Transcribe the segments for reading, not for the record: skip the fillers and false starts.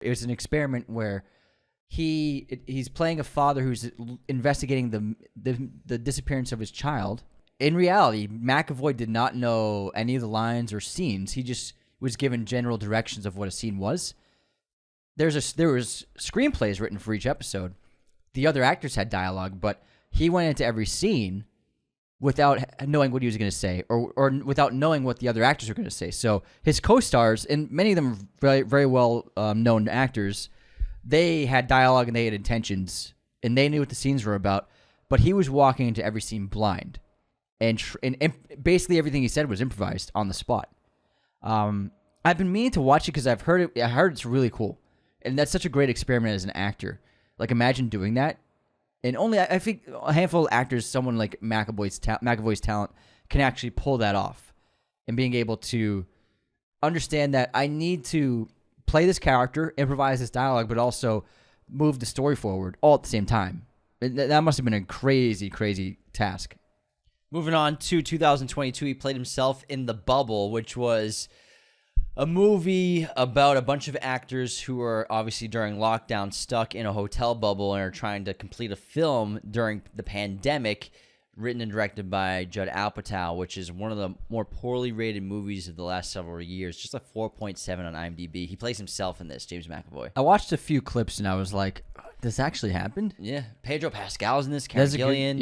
It was an experiment where he's playing a father who's investigating the disappearance of his child. In reality, McAvoy did not know any of the lines or scenes. He just was given general directions of what a scene was. There was screenplays written for each episode. The other actors had dialogue, but he went into every scene without knowing what he was going to say, or without knowing what the other actors were going to say. So his co-stars, and many of them very, very well known actors, they had dialogue and they had intentions, and they knew what the scenes were about. But he was walking into every scene blind, and basically everything he said was improvised on the spot. I've been meaning to watch it because I've heard it. I heard it's really cool, and that's such a great experiment as an actor. Like, imagine doing that. And only, I think, a handful of actors, someone like McAvoy's talent, can actually pull that off. And being able to understand that I need to play this character, improvise this dialogue, but also move the story forward all at the same time. That must have been a crazy, crazy task. Moving on to 2022, he played himself in The Bubble, which was a movie about a bunch of actors who are obviously during lockdown stuck in a hotel bubble and are trying to complete a film during the pandemic, written and directed by Judd Apatow, which is one of the more poorly rated movies of the last several years. Just a 4.7 on IMDb. He plays himself in this, James McAvoy. I watched a few clips and I was like, this actually happened? Yeah. Pedro Pascal's in this. Karen Gillian.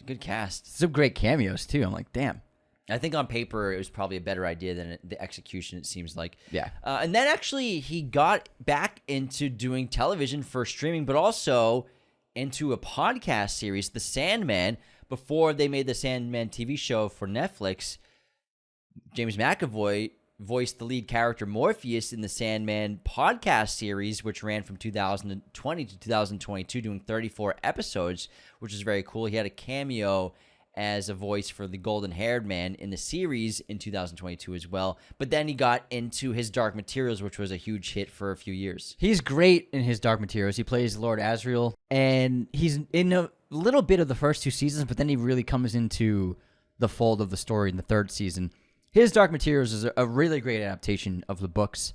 Good cast. Some great cameos, too. I'm like, damn. I think on paper it was probably a better idea than the execution, it seems like. Yeah. And then actually he got back into doing television for streaming, but also into a podcast series, The Sandman. Before they made the Sandman TV show for Netflix, James McAvoy voiced the lead character Morpheus in the Sandman podcast series, which ran from 2020 to 2022, doing 34 episodes, which is very cool. He had a cameo as a voice for the golden-haired man in the series in 2022 as well. But then he got into his Dark Materials, which was a huge hit for a few years. He's great in his Dark Materials. He plays Lord Asriel, and he's in a little bit of the first two seasons, but then he really comes into the fold of the story in the third season. His Dark Materials is a really great adaptation of the books.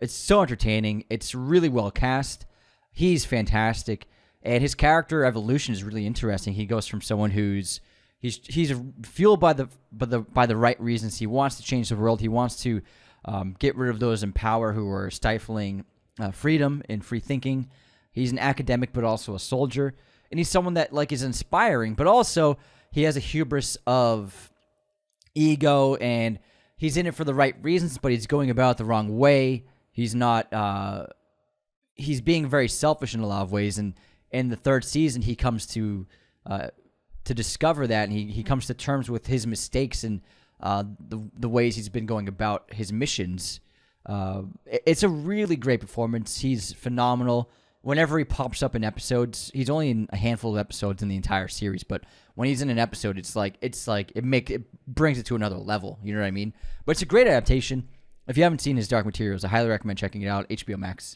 It's so entertaining. It's really well cast. He's fantastic, and his character evolution is really interesting. He goes from someone who's He's fueled by the right reasons. He wants to change the world. He wants to get rid of those in power who are stifling freedom and free thinking. He's an academic, but also a soldier, and he's someone that is inspiring. But also, he has a hubris of ego, and he's in it for the right reasons, but he's going about it the wrong way. He's not. He's being very selfish in a lot of ways, and in the third season, he comes to discover that, and he comes to terms with his mistakes and the ways he's been going about his missions. It's a really great performance. He's phenomenal. Whenever he pops up in episodes, he's only in a handful of episodes in the entire series, but when he's in an episode, it brings it to another level. You know what I mean? But it's a great adaptation. If you haven't seen his Dark Materials, I highly recommend checking it out. HBO Max.